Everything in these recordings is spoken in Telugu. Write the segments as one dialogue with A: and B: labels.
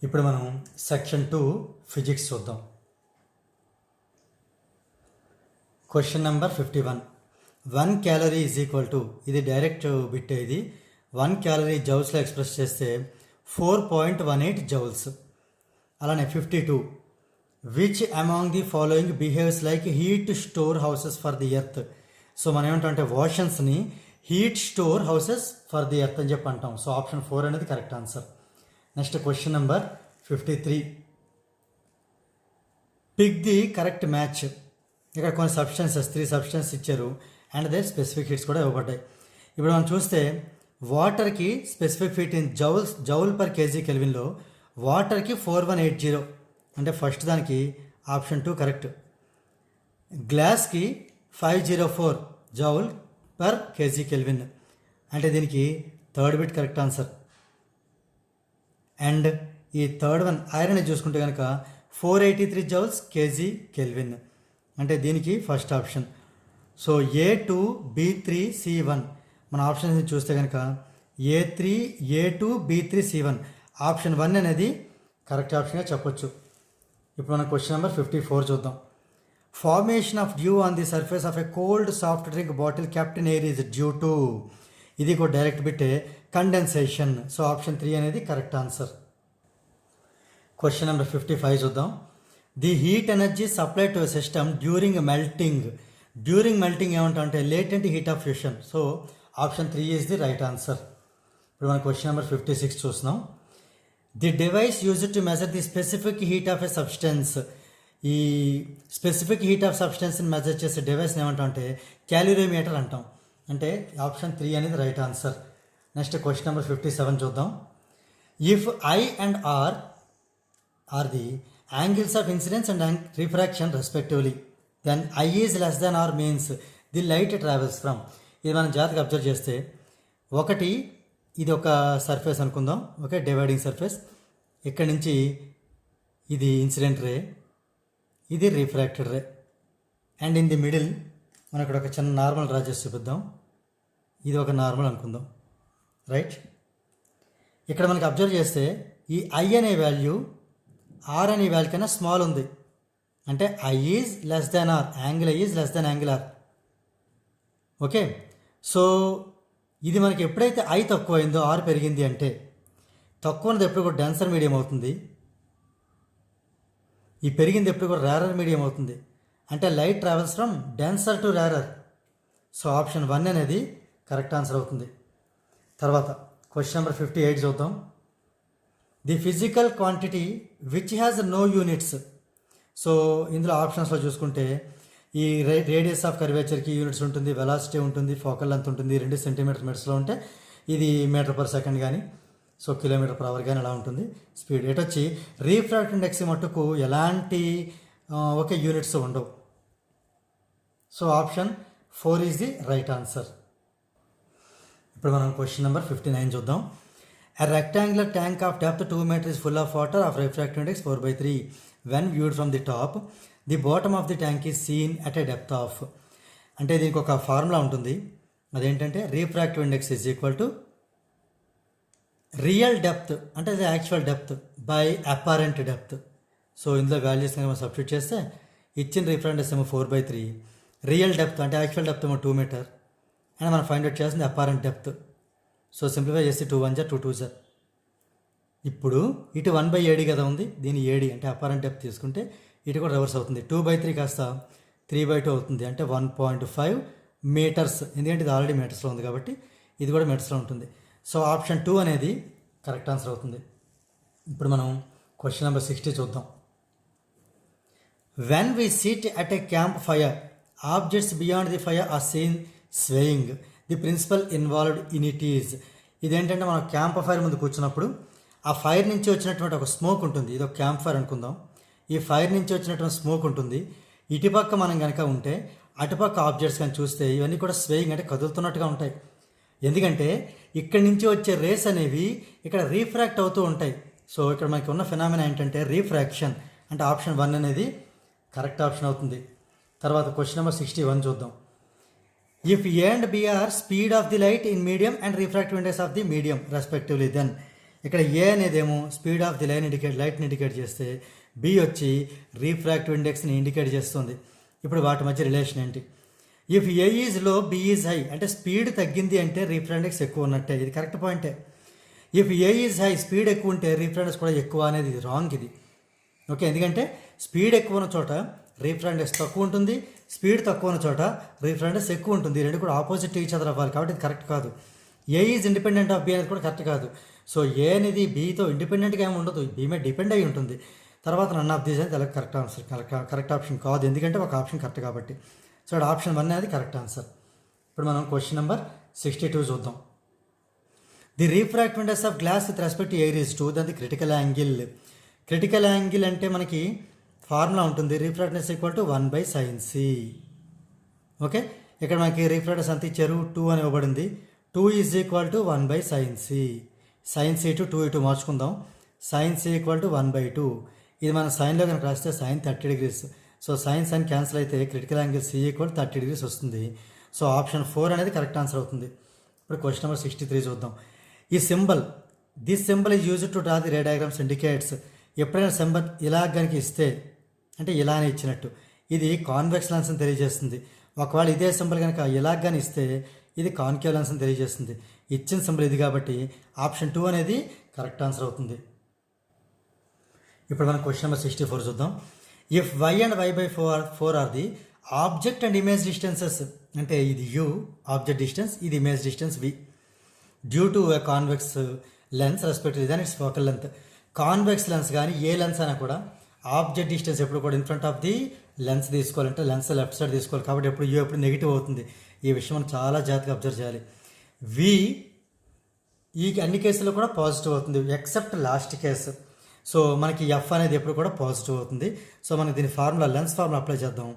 A: ఇప్పుడు మనం సెక్షన్ 2 ఫిజిక్స్ చూద్దాం. Question number 51. 1 calorie is equal to, ఇది డైరెక్ట్ బిట్, ఇది 1 క్యాలరీ జౌల్స్లో ఎక్స్ప్రెస్ చేస్తే 4.18 జౌల్స్. అలానే 52. Which among the following behaves like heat store houses for the earth. So మనం ఏమంటామంటే ఓషన్స్ని heat store houses for the earth అని చెప్పి అంటాం. సో ఆప్షన్ 4 అనేది correct answer. Next question number 53. Pick the correct match. ఇక్కడ కొన్ని సబ్స్టెన్సెస్ 3 సబ్స్టెన్స్ ఇచ్చారు అండ్ దే స్పెసిఫిక్ హీట్స్ కూడా ఇవ్వబడ్డాయి. ఇప్పుడు మనం చూస్తే వాటర్కి specific heat in joule per KG కెల్విన్లో వాటర్కి 4180, అంటే ఫస్ట్ దానికి ఆప్షన్ 2 కరెక్ట్. గ్లాస్కి 504 జౌల్ పర్ కేజీ కెల్విన్, అంటే దీనికి third bit correct answer. And ఈ థర్డ్ వన్ ఐరన్ చూసుకుంటే కనుక 483 జౌల్స్ కేజీ కెల్విన్, అంటే దీనికి first option. So A2 B3 C1 మన ఆప్షన్స్ చూస్తే కనుక A2 B3 C1 ఆప్షన్ 1 అనేది కరెక్ట్ ఆప్షన్గా చెప్పొచ్చు. ఇప్పుడు మనం క్వశ్చన్ నెంబర్ 54 చూద్దాం. Formation of dew on the surface of a cold soft drink bottle kept in air is due to, ఇది కూడా డైరెక్ట్ బిట్టే, కండెన్సేషన్. సో ఆప్షన్ 3 అనేది కరెక్ట్ ఆన్సర్. క్వశ్చన్ నెంబర్ 55 చూద్దాం. The heat energy supply to system during melting. During melting ఏమంటామంటే latent heat of fusion. So option 3 is the right answer. ఇప్పుడు మన క్వశ్చన్ నెంబర్ 56 చూస్తున్నాం. The device used to measure the specific heat of a substance. ఈ స్పెసిఫిక్ హీట్ ఆఫ్ సబ్స్టెన్స్ని మెజర్ చేసే డివైస్ని ఏమంటాం అంటే క్యాలరీమీటర్ అంటాం, అంటే ఆప్షన్ 3 అనేది right answer. Next question number 57 చూద్దాం. If I and R are the angles of incidence and refraction respectively, then I is less than R means the light travels from. ఇది మనం జాగ్రత్తగా అబ్జర్వ్ చేస్తే ఒకటి ఇది ఒక సర్ఫేస్ అనుకుందాం, ఓకే, డివైడింగ్ సర్ఫేస్. ఇక్కడి నుంచి ఇది ఇన్సిడెంట్ రే, ఇది refracted ray, and in the middle మనం ఇక్కడ ఒక చిన్న నార్మల్ డ్రా చేసి చూపిద్దాం. ఇది ఒక నార్మల్ అనుకుందాం, రైట్. ఇక్కడ మనకి అబ్జర్వ్ చేస్తే ఈ I అనే వాల్యూ R అనే వాల్యూ కన్నా స్మాల్ ఉంది, అంటే I is less than R, angle I is less than angle R. Okay, so ఇది మనకి ఎప్పుడైతే I తక్కువ అయిందో R పెరిగింది అంటే తక్కువ ఉన్నది ఎప్పుడు కూడా డెన్సర్ మీడియం అవుతుంది, ఈ పెరిగింది ఎప్పుడు కూడా రేరర్ మీడియం అవుతుంది, అంటే light travels from denser to rarer. So option 1 అనేది కరెక్ట్ ఆన్సర్ అవుతుంది. తర్వాత క్వశ్చన్ నెంబర్ 58 చూద్దాం. The physical quantity which has no units. So ఇందులో ఆప్షన్స్లో చూసుకుంటే ఈ రేడియస్ ఆఫ్ కర్వేచర్కి యూనిట్స్ ఉంటుంది, వెలాసిటీ ఉంటుంది, ఫోకల్ లెంత్ ఉంటుంది, 2 సెంటీమీటర్ మీటర్స్లో ఉంటే ఇది మీటర్ పర్ సెకండ్ కానీ, సో కిలోమీటర్ పర్ అవర్ కానీ అలా ఉంటుంది. స్పీడ్ ఎటు వచ్చి రీఫ్రాక్టివ్ ఇండెక్స్ మట్టుకు ఎలాంటి ఒకే యూనిట్స్ ఉండవు. So option 4 is the right answer. ఇప్పుడు మనం క్వశ్చన్ నెంబర్ 59 చూద్దాం. A rectangular tank of depth 2 meters is full of water of refractive index 4/3. When viewed from the top, the bottom of the tank is seen at a depth of. అంటే దీనికి ఒక ఫార్ములా ఉంటుంది, అదేంటంటే refractive index is equal to real depth, అంటే అది actual depth by apparent depth. So ఇందులో వాల్యూస్ మనం సబ్స్టిట్యూట్ చేస్తే ఇచ్చిన రిఫరెంట్ ఇండెక్స్ ఏమో 4/3, రియల్ డెప్త్ అంటే యాక్చువల్ డెప్త్ ఏమో 2 మీటర్, అండ్ మనం ఫైండ్ అవుట్ చేస్తుంది అపారెంట్ డెప్త్. సో సింప్లిఫై చేస్తే 2 1 2 2. ఇప్పుడు ఇటు 1/AD కదా ఉంది, దీని AD అంటే అపారెంట్ డెప్త్ తీసుకుంటే ఇటు కూడా రివర్స్ అవుతుంది, 2/3 కాస్త 3/2 అవుతుంది, అంటే 1.5 మీటర్స్, ఎందుకంటే ఇది ఆల్రెడీ మీటర్స్లో ఉంది కాబట్టి ఇది కూడా మీటర్స్లో ఉంటుంది. సో ఆప్షన్ 2 అనేది కరెక్ట్ ఆన్సర్ అవుతుంది. ఇప్పుడు మనం క్వశ్చన్ నెంబర్ 60 చూద్దాం. When we sit at a camp fire, objects beyond the fire are seen swaying. The principle involved in it is. ఇదేంటంటే మనం క్యాంప్ ఫైర్ ముందు కూర్చున్నప్పుడు ఆ ఫైర్ నుంచి వచ్చినటువంటి ఒక స్మోక్ ఉంటుంది, ఇది ఒక క్యాంప్ ఫైర్ అనుకుందాం. ఈ ఫైర్ నుంచి వచ్చినటువంటి స్మోక్ ఉంటుంది, ఇటుపక్క మనం కనుక ఉంటే అటుపక్క ఆబ్జెక్ట్స్ కానీ చూస్తే ఇవన్నీ కూడా స్వేయింగ్ అంటే కదులుతున్నట్టుగా ఉంటాయి, ఎందుకంటే ఇక్కడి నుంచి వచ్చే రేస్ అనేవి ఇక్కడ రీఫ్రాక్ట్ అవుతూ ఉంటాయి. సో ఇక్కడ మనకి ఉన్న ఫినామినా ఏంటంటే రీఫ్రాక్షన్, అంటే ఆప్షన్ 1 అనేది కరెక్ట్ ఆప్షన్ అవుతుంది. తర్వాత క్వశ్చన్ నెంబర్ 61 చూద్దాం. If A and B are speed of the light in medium and refractive index of the medium respectively, then ఇక్కడ ఏ అనేదేమో స్పీడ్ ఆఫ్ ది లైట్ని ఇండికేట్ చేస్తే బి వచ్చి రీఫ్రాక్టివ్ ఇండెక్స్ని ఇండికేట్ చేస్తుంది. ఇప్పుడు వాటి మధ్య రిలేషన్ ఏంటి? If A is low B is high అంటే స్పీడ్ తగ్గింది అంటే రీఫ్రాక్టివ్ ఇండెక్స్ ఎక్కువ ఉన్నట్టే, ఇది కరెక్ట్ పాయింటే. If A is high speed ఎక్కువ ఉంటే రీఫ్రాక్టివ్ ఇండెక్స్ కూడా ఎక్కువ అనేది రాంగ్ ఇది. ఓకే, ఎందుకంటే స్పీడ్ ఎక్కువ ఉన్న చోట రీఫ్రాక్టివ్ ఇండెక్స్ తక్కువ ఉంటుంది, స్పీడ్ తక్కువ ఉన్న చోట రీఫ్రాక్టివ్ ఇండెక్స్ ఎక్కువ ఉంటుంది. రెండు కూడా ఆపోజిట్ ఈచ్ అదర్ అవ్వాలి, కాబట్టి ఇది కరెక్ట్ కాదు. ఏ ఈజ్ ఇండిపెండెంట్ ఆఫ్ బి అనేది కూడా కరెక్ట్ కాదు. సో ఏ అనేది బీతో ఇండిపెండెంట్గా ఏమి ఉండదు, బీ మీద డిపెండ్ అయి ఉంటుంది. తర్వాత నన్ ఆఫ్ దీస్ అనేది కరెక్ట్ ఆన్సర్, కరెక్ట్ ఆప్షన్ కాదు, ఎందుకంటే ఒక ఆప్షన్ కరెక్ట్ కాబట్టి. సో ఆప్షన్ 1 అనేది కరెక్ట్ ఆన్సర్. ఇప్పుడు మనం క్వశ్చన్ నెంబర్ 62 చూద్దాం. The refractive index of glass with respect to air is 2 then the critical angle. Critical angle అంటే మనకి ఫార్ములా ఉంటుంది, refractiveness equal to 1/sin c. Okay, ఇక్కడ మనకి రీఫ్రాక్టివ్నెస్ అంత ఇచ్చారు, 2 అని ఇవ్వబడింది. 2 is equal to 1/sin c. sin c to 2 ఇటు మార్చుకుందాం. sin c equal to 1/2. ఇది మన సైన్లో కనుక రాస్తే sin 30 degrees. So sin cancel అయితే critical angle c equal 30 degrees వస్తుంది. సో ఆప్షన్ 4 అనేది కరెక్ట్ ఆన్సర్ అవుతుంది. ఇప్పుడు క్వశ్చన్ నెంబర్ 63 చూద్దాం. ఈ this symbol is used to draw the ray diagrams indicates. ఎప్పుడైనా సింబల్ ఇలా కనుక ఇస్తే అంటే ఇలానే ఇచ్చినట్టు ఇది కాన్వెక్స్ లెన్స్ అని తెలియజేస్తుంది. ఒకవేళ ఇదే సింబల్ కనుక ఇలా కానీ ఇస్తే ఇది కాన్కేవ్ లెన్స్ అని తెలియజేస్తుంది. ఇచ్చిన సింబల్ ఇది కాబట్టి ఆప్షన్ 2 అనేది కరెక్ట్ ఆన్సర్ అవుతుంది. ఇప్పుడు మనం క్వశ్చన్ నెంబర్ 64 చూద్దాం. If y and y/4 are the object and image distances, అంటే ఇది u ఆబ్జెక్ట్ డిస్టెన్స్, ఇది image distance v, due to a convex lens respective than its focal length. Convex lens కానీ ఏ లెన్స్ అయినా కూడా ఆబ్జెక్ట్ డిస్టెన్స్ ఎప్పుడు కూడా in front of the lens తీసుకోవాలంటే లెన్స్ లెఫ్ట్ సైడ్ తీసుకోవాలి. కాబట్టి ఎప్పుడు యూ ఎప్పుడు నెగిటివ్ అవుతుంది. ఈ విషయం మనం చాలా జాగ్రత్తగా అబ్జర్వ్ చేయాలి. వి ఈ అన్ని కేసుల్లో కూడా పాజిటివ్ అవుతుంది ఎక్సెప్ట్ లాస్ట్ కేసు. సో మనకి ఎఫ్ అనేది ఎప్పుడు కూడా పాజిటివ్ అవుతుంది. సో మనకి దీని ఫార్ములా లెన్స్ ఫార్ములా అప్లై చేద్దాం.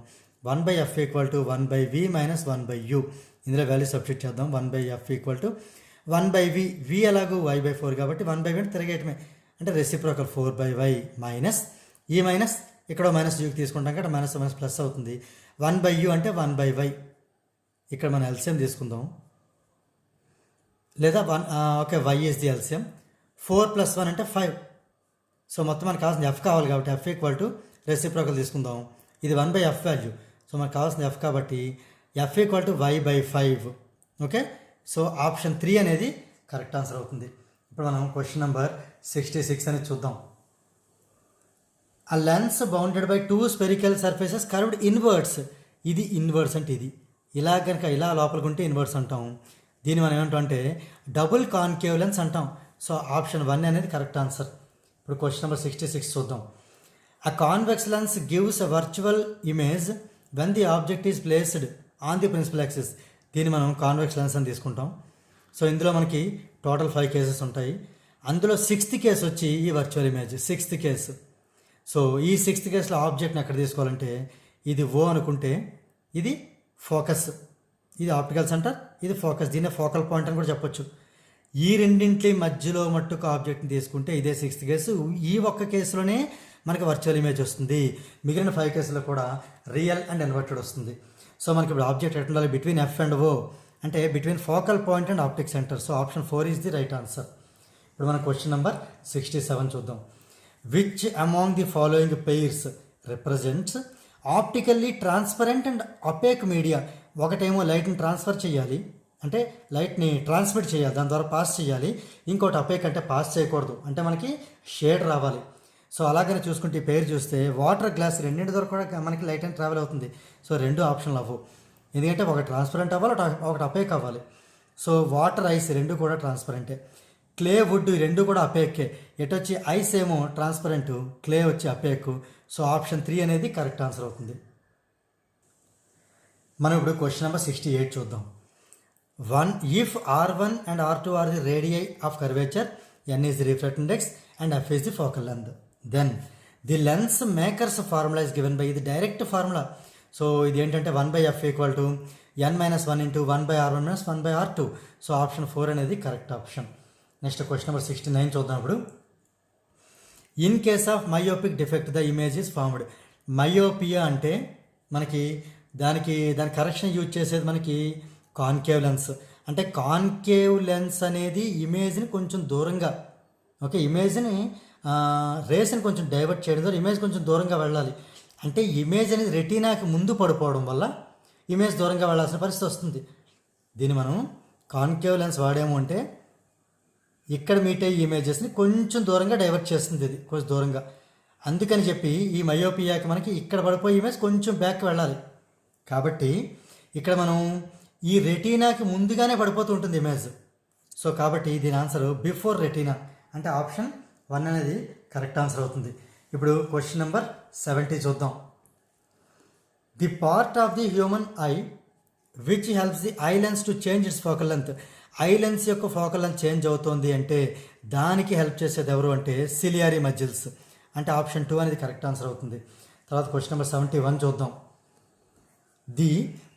A: 1/f equal to 1/v minus 1/u. ఇందులో వాల్యూ సబ్స్టిట్యూట్ చేద్దాం. 1/f equal to 1/v, v ఎలాగూ y/4 కాబట్టి 1/v అంటే తిరగేయటమే, అంటే రెసిప్రోకల్ 4/y మైనస్ ఈ మైనస్ ఇక్కడ మైనస్ యూకి తీసుకుంటాం కాబట్టి మైనస్ మైనస్ ప్లస్ అవుతుంది. 1/u అంటే 1/y. ఇక్కడ మనం ఎల్సిఎం తీసుకుందాం, లేదా okay y is the LCM. 4 + 1 అంటే 5. సో మొత్తం మనకు కావాల్సిన ఎఫ్ కావాలి కాబట్టి ఎఫ్ ఈక్వల్ టు రెసిప్రోకల్ తీసుకుందాం. ఇది 1/f వాల్యూ. సో మనకు కావాల్సిన ఎఫ్ కాబట్టి F equal to y/5. Okay, so option 3 అనేది కరెక్ట్ ఆన్సర్ అవుతుంది. ఇప్పుడు మనం క్వశ్చన్ నెంబర్ 66 అనేది చూద్దాం. ఆ lens bounded by 2 spherical surfaces curved inwards. ఇది ఇన్వర్డ్స్ అంటే ఇది ఇలా కనుక ఇలా లోపలికి ఉంటే ఇన్వర్డ్స్ అంటాం. దీన్ని మనం ఏమంటాం అంటే డబుల్ కాన్కేవ్ లెన్స్ అంటాం. సో ఆప్షన్ 1 అనేది కరెక్ట్ ఆన్సర్. ఇప్పుడు క్వశ్చన్ నెంబర్ 66 చూద్దాం. A convex lens gives a virtual image when the object is placed on the principal axis. దీన్ని మనం కాన్వెక్స్ లెన్స్ అని తీసుకుంటాం. సో ఇందులో మనకి టోటల్ 5 కేసెస్ ఉంటాయి. అందులో 6th కేసు వచ్చి ఈ virtual image 6th case. So ఈ 6th కేసులో ఆబ్జెక్ట్ని ఎక్కడ తీసుకోవాలంటే ఇది ఓ అనుకుంటే ఇది ఫోకస్, ఇది ఆప్టికల్ సెంటర్, ఇది ఫోకస్, దీన్నే ఫోకల్ పాయింట్ అని కూడా చెప్పొచ్చు. ఈ రెండింటి మధ్యలో మట్టుకు ఆబ్జెక్ట్ని తీసుకుంటే ఇదే 6th కేసు. ఈ ఒక్క కేసులోనే మనకి వర్చువల్ ఇమేజ్ వస్తుంది. మిగిలిన 5 కేసులో కూడా రియల్ అండ్ ఇన్వర్టెడ్ వస్తుంది. సో మనకి ఇప్పుడు ఆబ్జెక్ట్ ఎట్లా ఉండాలి? బిట్వీన్ ఎఫ్ అండ్ ఓ, అంటే between focal point and optic centre. So option 4 is the right answer. ఇప్పుడు మన క్వశ్చన్ నెంబర్ 67 చూద్దాం. Which among the following pairs represents optically transparent and opaque media? ఒకటేమో లైట్ని ట్రాన్స్ఫర్ చేయాలి, అంటే లైట్ని ట్రాన్స్మిట్ చేయాలి, దాని ద్వారా పాస్ చేయాలి. ఇంకోటి అపేక్ అంటే పాస్ చేయకూడదు, అంటే మనకి షేడ్ రావాలి. సో అలాగనే చూసుకుంటే ఈ పేరు చూస్తే వాటర్ గ్లాస్ రెండింటి ద్వారా కూడా మనకి లైట్ అండ్ ట్రావెల్ అవుతుంది. సో 2 ఆప్షన్లు అవ్వవు, ఎందుకంటే ఒకటి ట్రాన్స్పరెంట్ అవ్వాలి, ఒకటి అపేక్ అవ్వాలి. సో వాటర్ ఐస్ 2 కూడా ట్రాన్స్పరెంటే. క్లే వుడ్ 2 కూడా అపేకే. ఎటు వచ్చి ఐస్ ఏమో ట్రాన్స్పరెంట్, క్లే వచ్చి అపేక్. సో ఆప్షన్ 3 అనేది కరెక్ట్ ఆన్సర్ అవుతుంది. మనం ఇప్పుడు క్వశ్చన్ నెంబర్ 68 చూద్దాం. If R1 and R2 are the radii of curvature, n is the refractive index and f is the focal length, then the lens maker's formula is given by the direct formula. So ఇది ఏంటంటే 1/f equal to n-1 into 1/r1 minus 1/r2. So option 4 అనేది correct option. Next question number 69 చూద్దాం. ఇప్పుడు in case of myopic defect the image is formed. Myopia అంటే మనకి దాని కరెక్షన్ యూజ్ చేసేది మనకి కాన్కేవ్ లెన్స్. అంటే కాన్కేవ్ లెన్స్ అనేది ఇమేజ్ని కొంచెం దూరంగా ఓకే, ఇమేజ్ని రేస్ని కొంచెం డైవర్ట్ చేయడం ద్వారా ఇమేజ్ కొంచెం దూరంగా వెళ్ళాలి. అంటే ఇమేజ్ అనేది రెటీనాకి ముందు పడిపోవడం వల్ల ఇమేజ్ దూరంగా వెళ్ళాల్సిన పరిస్థితి వస్తుంది. దీన్ని మనం కాన్కేవ్ లెన్స్ వాడాము అంటే ఇక్కడ మీట్ అయ్యే ఇమేజెస్ని కొంచెం దూరంగా డైవర్ట్ చేస్తుంది, ఇది కొంచెం దూరంగా. అందుకని చెప్పి ఈ మయోపియాకి మనకి ఇక్కడ పడిపోయే ఇమేజ్ కొంచెం బ్యాక్కి వెళ్ళాలి. కాబట్టి ఇక్కడ మనం ఈ రెటీనాకి ముందుగానే పడిపోతూ ఉంటుంది ఇమేజ్. సో కాబట్టి దీని ఆన్సర్ బిఫోర్ రెటీనా, అంటే ఆప్షన్ 1 అనేది కరెక్ట్ ఆన్సర్ అవుతుంది. ఇప్పుడు క్వశ్చన్ నెంబర్ 70 చూద్దాం. The part of the human I which helps the eye lens to change it's focal length. Eye lens యొక్క ఫోకల్ లెంత్ చేంజ్ అవుతుంది అంటే దానికి హెల్ప్ చేసేది ఎవరు అంటే సిలియరీ మజిల్స్, అంటే ఆప్షన్ 2 అనేది కరెక్ట్ ఆన్సర్ అవుతుంది. తర్వాత క్వశ్చన్ నెంబర్ 71 చూద్దాం. The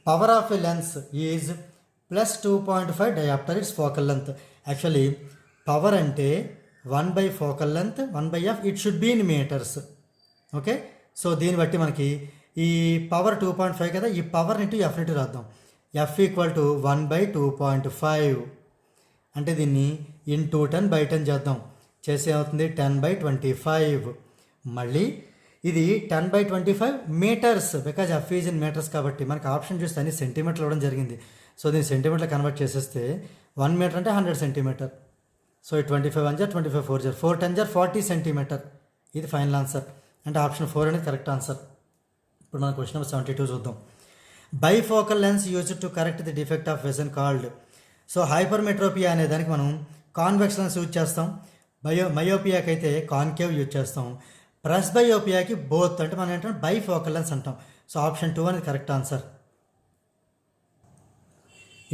A: power of a lens is plus 2.5 dioptre its focal length. Actually power అంటే 1/, focal length 1/f, it should be in metres. Okay, so దీన్ని బట్టి మనకి ఈ పవర్ 2.5 కదా, ఈ పవర్ ఇంటూ ఎఫ్ ఇంటూ రాద్దాం. ఎఫ్ ఈక్వల్ టు 1/2.5, అంటే దీన్ని ఇంటూ 10/10 చేద్దాం. చేసే అవుతుంది 10/25. మళ్ళీ ఇది 10/25 metres, because F is in metres కాబట్టి మనకి ఆప్షన్ చూస్తే అన్ని సెంటీమీటర్లు ఇవ్వడం జరిగింది. సో దీన్ని సెంటీమీటర్లో కన్వర్ట్ చేసేస్తే 1 మీటర్ అంటే 100 సెంటీమీటర్. సో ఈ 25 1 25 4 4 10 40 సెంటీమీటర్. ఇది ఫైనల్ ఆన్సర్, అంటే ఆప్షన్ 4 అనేది కరెక్ట్ ఆన్సర్. ఇప్పుడు మనం క్వశ్చన్ నెంబర్ 72 చూద్దాం. Bifocal lens used to correct the defect of vision called. So hypermetropia అనే దానికి మనం కాన్వెక్స్ లెన్స్ యూజ్ చేస్తాం, మయోపియాకి అయితే కాన్కేవ్ యూజ్ చేస్తాం, ప్రెస్బయోపియాకి బోత్, అంటే మనం ఏంటంటే బైఫోకల్ లెన్స్ అంటాం. సో ఆప్షన్ 2 అనేది కరెక్ట్ ఆన్సర్.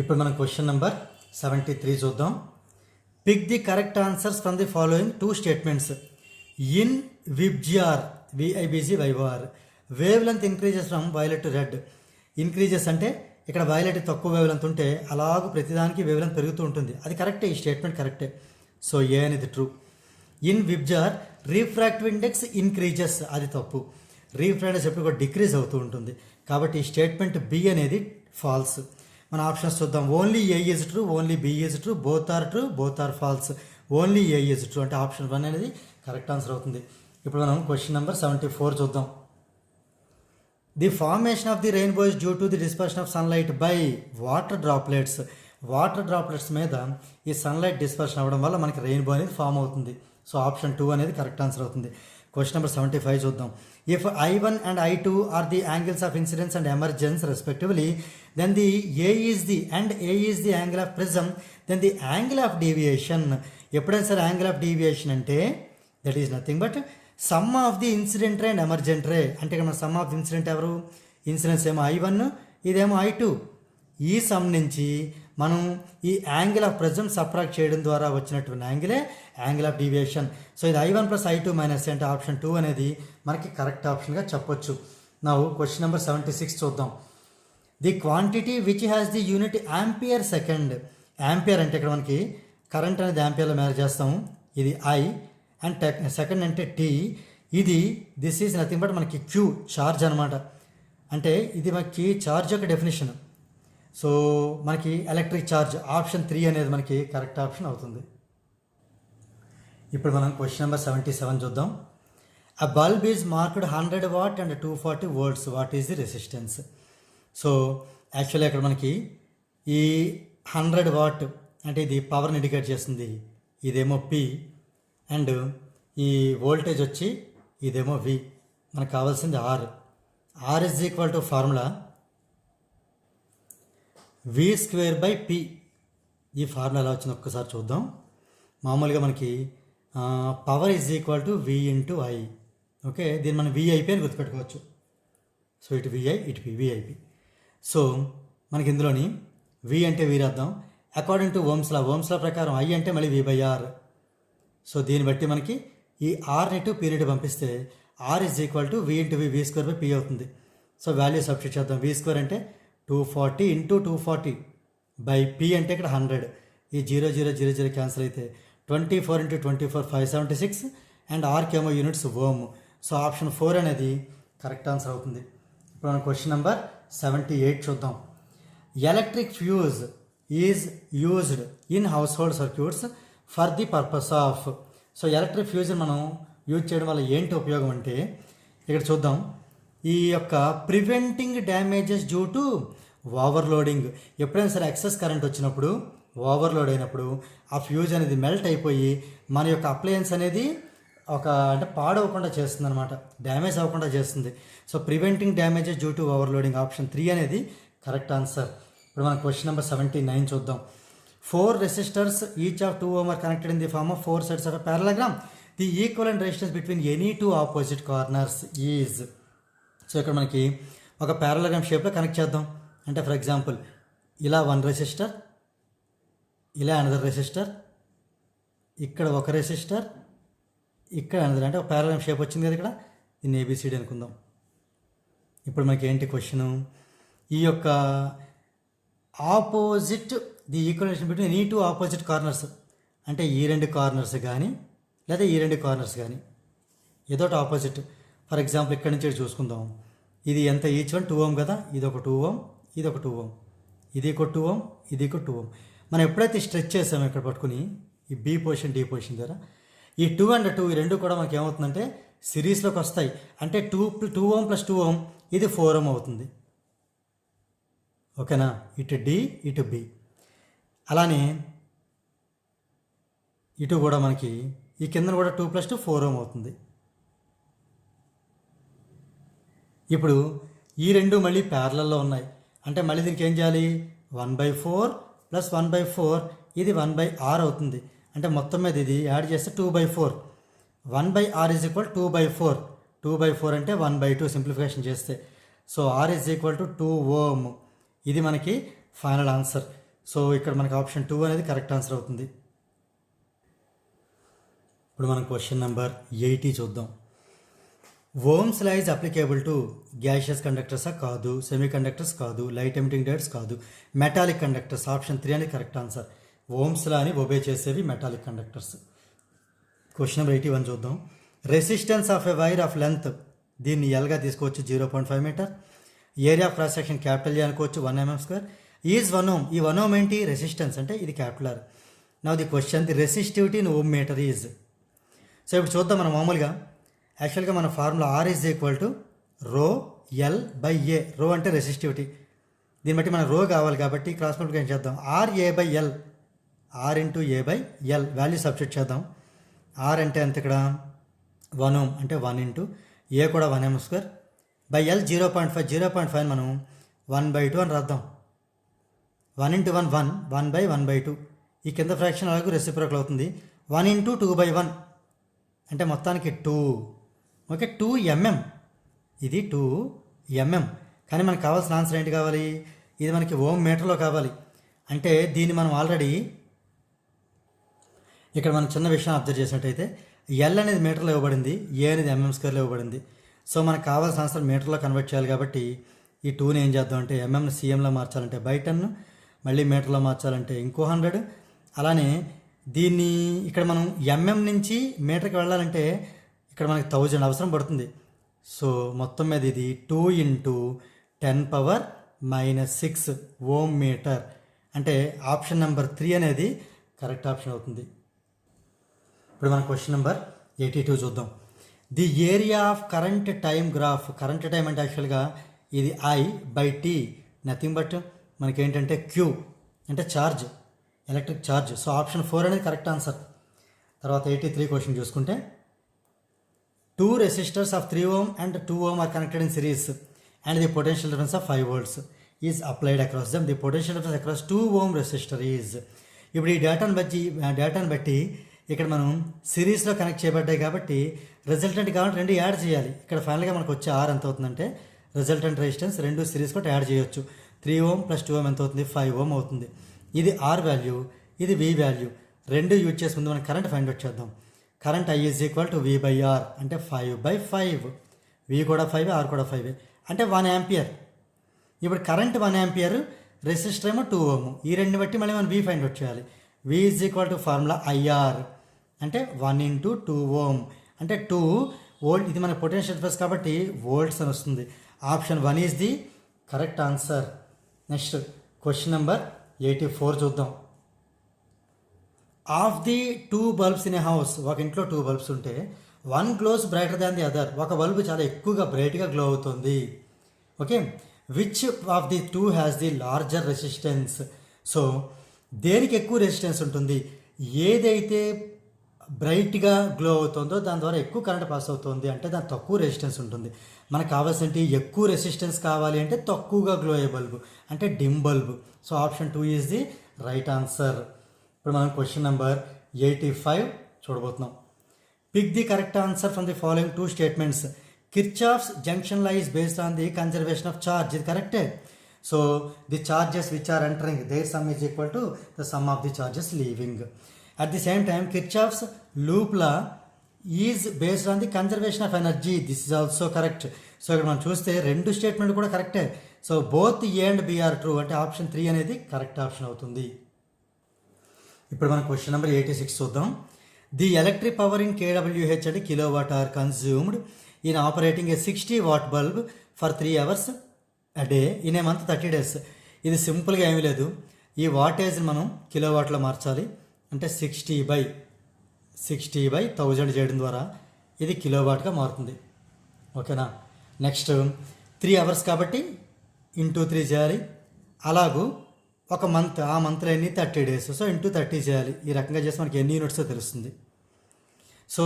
A: ఇప్పుడు మనం క్వశ్చన్ నెంబర్ 73 చూద్దాం. Pick the correct answers from the following 2 statements. In VIBGYOR, VIBGYOR, wavelength increases from violet to red. Increases అంటే ఇక్కడ వైలెట్ తక్కువ వేవ్ లెంత్ ఉంటే అలాగూ ప్రతిదానికి వేవ్ లెంత్ పెరుగుతూ ఉంటుంది. అది కరెక్టే, ఈ స్టేట్మెంట్ కరెక్టే. సో ఏ అనేది true. In VIBGYOR refractive index increases, అది తప్పు. రీఫ్రాక్టివ్ ఎప్పుడు కూడా డిక్రీజ్ అవుతూ ఉంటుంది. కాబట్టి ఈ స్టేట్మెంట్ బి అనేది ఫాల్స్. మన ఆప్షన్స్ చూద్దాం. Only A is true, only B is true, both are true, both are false. Only A is true, అంటే ఆప్షన్ 1 అనేది కరెక్ట్ ఆన్సర్ అవుతుంది. ఇప్పుడు మనం క్వశ్చన్ నెంబర్ 74 చూద్దాం. The formation of the rainbow is due to the dispersion of sunlight by water droplets. Water droplets మీద ఈ సన్లైట్ డిస్పర్షన్ అవ్వడం వల్ల మనకి రెయిన్బో అనేది ఫామ్ అవుతుంది. సో ఆప్షన్ 2 అనేది కరెక్ట్ ఆన్సర్ అవుతుంది. క్వశ్చన్ నెంబర్ 75 చూద్దాం. If I1 and I2 are the angles of incidence and emergence respectively, then the A is the angle of prism, then the angle of deviation. ఎప్పుడైనా సరే యాంగిల్ ఆఫ్ డీవియేషన్ అంటే that is nothing but sum of the incident ray and emergent ray. అంటే ఇక్కడ మన సమ్ ఆఫ్ ది ఇన్సిడెంట్ ఎవరు? ఇన్సిడెన్స్ ఏమో I1, ఇదేమో I2. ఈ సమ్ నుంచి మనం ఈ యాంగిల్ ఆఫ్ ప్రిజమ్ సబ్ట్రాక్ట్ చేయడం ద్వారా వచ్చినటువంటి యాంగిలే యాంగిల్ ఆఫ్ డీవియేషన్. సో ఇది I1 + I2 - అంటే ఆప్షన్ 2 అనేది మనకి కరెక్ట్ ఆప్షన్గా చెప్పొచ్చు. నా క్వశ్చన్ నెంబర్ 76 చూద్దాం. The quantity which has the unit ampere second. Ampere అంటే ఇక్కడ మనకి కరెంట్ అనేది యాంపియర్లో మేర చేస్తాము. ఇది I అండ్ సెకండ్ అంటే T. ఇది దిస్ ఈజ్ నథింగ్ బట్ మనకి Q, చార్జ్ అనమాట. అంటే ఇది మనకి చార్జ్ యొక్క డెఫినేషన్. సో మనకి ఎలక్ట్రిక్ ఛార్జ్, ఆప్షన్ 3 అనేది మనకి కరెక్ట్ ఆప్షన్ అవుతుంది. ఇప్పుడు మనం క్వశ్చన్ నెంబర్ 77 చూద్దాం. A bulb is marked 100 watt and 240 volts, what is the resistance. So actually అక్కడ మనకి ఈ 100 వాట్ అంటే ఇది పవర్ని ఇండికేట్ చేస్తుంది, ఇదేమో P, అండ్ ఈ వోల్టేజ్ వచ్చి ఇదేమో V. మనకు కావాల్సింది R is equal to formula V²/P. ఈ ఫార్ములా ఎలా వచ్చింది ఒక్కసారి చూద్దాం. మామూలుగా మనకి power is equal to V × I. Okay, దీన్ని మనం VIP అని గుర్తుపెట్టుకోవచ్చు. సో ఇటు VI, ఇటు P, VIP. సో మనకి ఇందులోని V అంటే V రాద్దాం. అకార్డింగ్ టు ఓమ్స్ లా ప్రకారం I అంటే మళ్ళీ V/R. సో దీన్ని బట్టి మనకి ఈ Rని టు Pని పంపిస్తే R is equal to V × V²/P అవుతుంది. సో వాల్యూ సబ్స్టిట్యూట్ చేద్దాం. V² అంటే 240 × 240 బై P అంటే ఇక్కడ 100. ఈ 0 0 0 0 క్యాన్సిల్ అయితే 24 × 24 576, అండ్ ఆర్కి ఏమో యూనిట్స్ ఓమ్. సో ఆప్షన్ 4 అనేది కరెక్ట్ ఆన్సర్ అవుతుంది. ఇప్పుడు మనం క్వశ్చన్ నెంబర్ 78 చూద్దాం. Electric fuse is used in household circuits for the purpose of. So electric ఫ్యూజ్ని మనం యూజ్ చేయడం వల్ల ఏంటి ఉపయోగం అంటే ఇక్కడ చూద్దాం. ఈ యొక్క preventing damages due to overloading. ఎప్పుడైనా సరే ఎక్సెస్ కరెంట్ వచ్చినప్పుడు, ఓవర్లోడ్ అయినప్పుడు ఆ ఫ్యూజ్ అనేది మెల్ట్ అయిపోయి మన యొక్క అప్లయన్స్ అనేది అంటే పాడవకుండా చేస్తుంది అనమాట, డ్యామేజ్ అవ్వకుండా చేస్తుంది. So preventing damages due to overloading option 3 అనేది కరెక్ట్ ఆన్సర్. ఇప్పుడు మనం క్వశ్చన్ నెంబర్ 79 చూద్దాం. 4 resistors each of 2 ohm are connected in the form of 4 sets of a parallelogram. The equivalent resistance between any two opposite corners is. So ఇక్కడ మనకి ఒక ప్యారలగ్రామ్ షేప్లో కనెక్ట్ చేద్దాం. అంటే ఫర్ ఎగ్జాంపుల్ ఇలా 1 రెసిస్టర్, ఇలా అనదర్ రెసిస్టర్, ఇక్కడ ఒక రెసిస్టర్, ఇక్కడ అనదర్, అంటే ఒక ప్యారలగ్రామ్ షేప్ వచ్చింది కదా ఇక్కడ. దీన్ని ABCD అనుకుందాం. ఇప్పుడు మనకి ఏంటి క్వశ్చను, ఈ యొక్క opposite the equation between any two opposite corners, అంటే ఈ 2 కార్నర్స్ కానీ లేదా ఈ 2 కార్నర్స్ కానీ ఏదో ఆపోజిట్. ఫర్ ఎగ్జాంపుల్ ఇక్కడ నుంచి చూసుకుందాం. ఇది ఎంత, ఈచ్ వన్ 2 ohm కదా, ఇది ఒక 2 ohm, ఇది ఒక 2 ohm, ఇది ఒక 2 ohm, ఇది ఒక 2 ohm. మనం ఎప్పుడైతే స్ట్రెచ్ చేసామో ఇక్కడ పట్టుకుని ఈ B పొజిషన్ D పొజిషన్ ద్వారా ఈ 2 and 2 ఈ 2 కూడా మనకి ఏమవుతుందంటే సిరీస్లోకి వస్తాయి. అంటే 2 ohm + 2 ohm ఇది 4 ohm అవుతుంది. ఓకేనా, ఇటు D ఇటు B. అలానే ఇటు కూడా మనకి ఈ కింద కూడా 2 + 2 4 ohm అవుతుంది. ఇప్పుడు ఈ 2 మళ్ళీ ప్యారలల్లో ఉన్నాయి. అంటే మళ్ళీ దీనికి ఏం చేయాలి, 1/4 + 1/4 ఇది 1/r అవుతుంది. అంటే మొత్తం మీద ఇది యాడ్ చేస్తే 2/4. 1/r = 2/4. 2/4 అంటే 1/2 సింప్లిఫికేషన్ చేస్తే. So r = 2 ohm. ఇది మనకి ఫైనల్ ఆన్సర్. సో ఇక్కడ మనకి ఆప్షన్ 2 అనేది కరెక్ట్ ఆన్సర్ అవుతుంది. ఇప్పుడు మనం క్వశ్చన్ నెంబర్ 80 చూద్దాం. Ohm's law is applicable to gaseous కండక్టర్సా కాదు, సెమీ కండక్టర్స్ కాదు, లైట్ ఎమిటింగ్ డయోడ్స్ కాదు, మెటాలిక్ కండక్టర్స్. ఆప్షన్ 3 అనేది కరెక్ట్ ఆన్సర్. ఓమ్స్ లా అని ఒబే చేసేవి మెటాలిక్ కండక్టర్స్. క్వశ్చన్ నెంబర్ 81 చూద్దాం. Resistance of a wire of length, దీన్ని ఎల్గా తీసుకోవచ్చు 0.5 metre. Area of cross section capital A అనుకోవచ్చు 1 mm². Is 1 ohm. ఈ 1 ohm ఏంటి, రెసిస్టెన్స్, అంటే ఇది capital R. Now the question, the resistivity in ohm metre is. So ఇప్పుడు చూద్దాం. మనం మామూలుగా యాక్చువల్గా మన ఫార్ములా R = ρL/A. రో అంటే రెసిస్టివిటీ. దీన్ని బట్టి మనకు రో కావాలి కాబట్టి క్రాస్ మల్టిప్లికేషన్ చేద్దాం. RA/L, R × A/L value substitute చేద్దాం. R అంటే ఎంత ఇక్కడ 1 ohm, అంటే 1 × A కూడా 1 mm². L 0.5. 0.5 మనం 1/2 అని రాద్దాం. 1 × 1 1, 1/1/2. ఈ కింద ఫ్రాక్షన్ అలాగే రెసిప్రోకల్ అవుతుంది. 1 × 2/1 అంటే మొత్తానికి 2. Okay, 2 mm. ఇది 2 mm. కానీ మనకు కావాల్సిన ఆన్సర్ ఏంటి కావాలి, ఇది మనకి ఓమ్ మీటర్లో కావాలి. అంటే దీన్ని మనం ఆల్రెడీ ఇక్కడ మనం చిన్న విషయం అబ్జర్వ్ చేసినట్టయితే L అనేది మీటర్లో ఇవ్వబడింది, A అనేది mm² ఇవ్వబడింది. సో మనకు కావాల్సిన ఆన్సర్ మీటర్లో కన్వర్ట్ చేయాలి కాబట్టి ఈ 2ని ఏం చేద్దాం అంటే ఎంఎంని CMలో మార్చాలంటే బై 10, మళ్ళీ మీటర్లో మార్చాలంటే ఇంకో 100. అలానే దీన్ని ఇక్కడ మనం ఎంఎం నుంచి మీటర్కి వెళ్ళాలంటే ఇక్కడ మనకి 1000 అవసరం పడుతుంది. సో మొత్తం మీద ఇది 2 × 10⁻⁻6 ఓమ్ మీటర్. అంటే ఆప్షన్ నెంబర్ 3 అనేది కరెక్ట్ ఆప్షన్ అవుతుంది. ఇప్పుడు మన క్వశ్చన్ నెంబర్ 82 చూద్దాం. The area of current time graph. Current time అంటే యాక్చువల్గా ఇది I/T, నథింగ్ బట్ మనకి ఏంటంటే Q అంటే charge, electric charge. So option 4 అనేది కరెక్ట్ ఆన్సర్. తర్వాత 83 క్వశ్చన్ చూసుకుంటే 2 resistors of 3 ohm and 2 ohm are connected in series and the potential difference of 5 volts is applied across them. The potential difference across 2 ohm resistor is. ఇప్పుడు ఈ డేటాను బట్టి ఇక్కడ మనం సిరీస్లో కనెక్ట్ చేయబడ్డాయి కాబట్టి రిజల్టెంట్ కావాలంటే 2 యాడ్ చేయాలి. ఇక్కడ ఫైనల్గా మనకు వచ్చే R ఎంత అవుతుందంటే రిజల్టెంట్ రెసిస్టెన్స్ 2 సిరీస్ కూడా యాడ్ చేయొచ్చు. 3 ohm + 2 ohm ఎంత అవుతుంది, 5 ohm అవుతుంది. ఇది R వాల్యూ, ఇది V వాల్యూ. 2 యూజ్ చేసి ముందు మనం కరెంట్ ఫైండ్ అవుట్ చేద్దాం. కరెంట్ I = V/R అంటే 5/5. V కూడా 5, R కూడా 5 అంటే 1 ఆంపియర్. ఇప్పుడు కరెంట్ 1 ఆంపియర్, రెసిస్టర్ ఏమో 2 ohm. ఈ రెండు బట్టి మళ్ళీ మనం V ఫైండ్ అవుట్ చేయాలి. V = ఫార్ములా IR అంటే 1 × 2 ohm అంటే 2 వోల్ట్. ఇది మన పొటెన్షియల్ డిఫరెన్స్ కాబట్టి వోల్ట్స్ అని వస్తుంది. Option 1 is the correct answer. Next question number 84 చూద్దాం. Of the 2 bulbs in a house, ఒక ఇంట్లో 2 బల్బ్స్ ఉంటే one glows brighter than the other, ఒక బల్బు చాలా ఎక్కువగా బ్రైట్గా గ్లో అవుతుంది. Okay, which of the 2 has the larger resistance. So దేనికి ఎక్కువ రెసిస్టెన్స్ ఉంటుంది, ఏదైతే బ్రైట్గా గ్లో అవుతుందో దాని ద్వారా ఎక్కువ కరెంట్ పాస్ అవుతుంది అంటే దాని తక్కువ రెసిస్టెన్స్ ఉంటుంది. మనకు కావాల్సింది ఎక్కువ రెసిస్టెన్స్ కావాలి అంటే తక్కువగా గ్లో అయ్యే బల్బు అంటే dim bulb. So option 2 is the right answer. ఇప్పుడు మనం క్వశ్చన్ నెంబర్ 85 చూడబోతున్నాం. Pick the correct answer from the following 2 statements. Kirchhoff's junction law is based on the conservation of charge, ఇది కరెక్టే. So the charges which are entering their sum is equal to the sum of the charges leaving. At the same time, Kirchhoff's loop law is based on the conservation of energy. This is also correct. So ఇక్కడ మనం చూస్తే రెండు స్టేట్మెంట్ కూడా కరెక్టే. So both A and B are true అంటే ఆప్షన్ 3 అనేది కరెక్ట్ ఆప్షన్ అవుతుంది. ఇప్పుడు మనం క్వశ్చన్ నెంబర్ 86 చూద్దాం. The electric power in KWH అంటే kilowatt hour consumed in operating a 60 watt bulb for 3 hours a day in a month 30 days. ఇది సింపుల్గా ఏమీ లేదు, ఈ వాటేజ్ని మనం కిలో వాట్లో మార్చాలి అంటే 60/1000 చేయడం ద్వారా ఇది కిలోవాట్గా మారుతుంది. ఓకేనా. నెక్స్ట్ 3 hours కాబట్టి ఇంటూ 3 చేయాలి. అలాగూ ఒక మంత్, ఆ మంత్లో ఎన్ని 30 days, సో ఇంటూ 30 చేయాలి. ఈ రకంగా చేస్తే మనకి ఎన్ని యూనిట్స్ తెలుస్తుంది. సో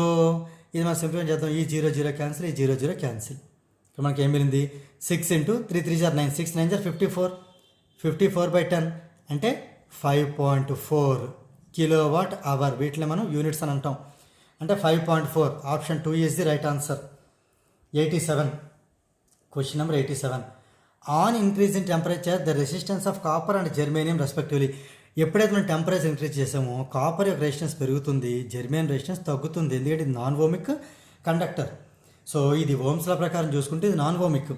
A: ఇది మనం సింపుల్గా చేద్దాం. ఈ 0 క్యాన్సిల్, ఈ 0 క్యాన్సిల్. ఇక్కడ మనకి ఏం మిగిలింది 6 × 3 3 = 9, 6 9 = 54, 54/10 అంటే 5.4 కిలోవాట్ అవర్. వీటిని మనం యూనిట్స్ అని అంటాం అంటే 5.4. Option 2 is the right answer. 87 question number 87. On increase in temperature the resistance of copper and germanium respectively. ఎప్పుడైతే మనం టెంపరేచర్ ఇంక్రీజ్ చేసామో కాపర్ యొక్క రెసిస్టెన్స్ పెరుగుతుంది, జెర్మేనియం రెసిస్టెన్స్ తగ్గుతుంది, ఎందుకంటే ఇది నాన్ ఓమిక్ కండక్టర్. సో ఇది ఓమ్స్ల ప్రకారం చూసుకుంటే ఇది నాన్ ఓమిక్.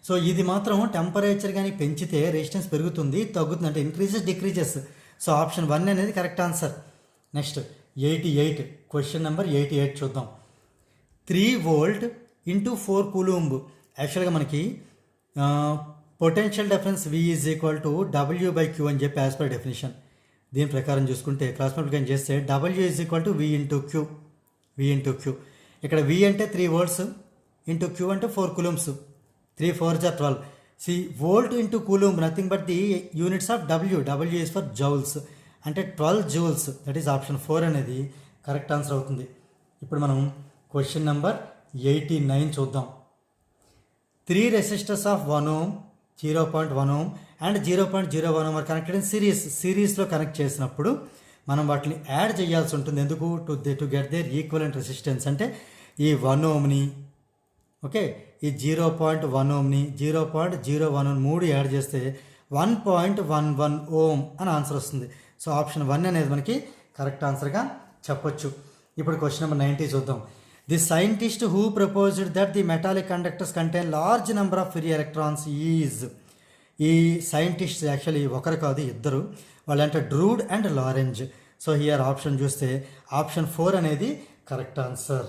A: సో ఇది మాత్రం టెంపరేచర్ కానీ పెంచితే రెసిస్టెన్స్ పెరుగుతుంది, తగ్గుతుంది అంటే ఇంక్రీజెస్ డిక్రీజెస్. సో ఆప్షన్ 1 అనేది correct answer. Next 88 question number 88 చూద్దాం. 3 volt × 4 కూలుంబ్. యాక్చువల్గా మనకి పొటెన్షియల్ డిఫరెన్స్ V = W/Q అని చెప్పి యాజ్ పర్ డెఫినేషన్. దీని ప్రకారం చూసుకుంటే క్రాస్ మల్టిప్లికేషన్ చేస్తే W = V × Q. ఇక్కడ V అంటే 3 volts ఇంటూ Q అంటే 4 coulombs. 3 4s are 12. See, volt into coulomb, nothing but the units of W. W is for joules. అంటే 12 joules. దట్ ఈస్ ఆప్షన్ 4 అనేది కరెక్ట్ ఆన్సర్ అవుతుంది. ఇప్పుడు మనం క్వశ్చన్ నెంబర్ 89 చూద్దాం. 3 resistors of 1 ohm, 0.1 ohm and 0.01 ohm are connected in సిరీస్లో కనెక్ట్ చేసినప్పుడు మనం వాటిని యాడ్ చేయాల్సి ఉంటుంది. ఎందుకు? To get their equivalent resistance. అంటే ఈ 1 ohmని, ఓకే, ఈ 0.1 ohmని 0.01 3 యాడ్ చేస్తే 1.11 ohm అని ఆన్సర్ వస్తుంది. సో ఆప్షన్ 1 అనేది మనకి కరెక్ట్ ఆన్సర్గా చెప్పొచ్చు. ఇప్పుడు క్వశ్చన్ నెంబర్ 90 చూద్దాం. The scientist who proposed that the metallic conductors contain large number of free electrons is. ఈ సైంటిస్ట్ యాక్చువల్లీ ఒకరు కాదు, ఇద్దరు. వాళ్ళంటే Drude and Lorentz. So here option చూస్తే ఆప్షన్ 4 అనేది కరెక్ట్ ఆన్సర్.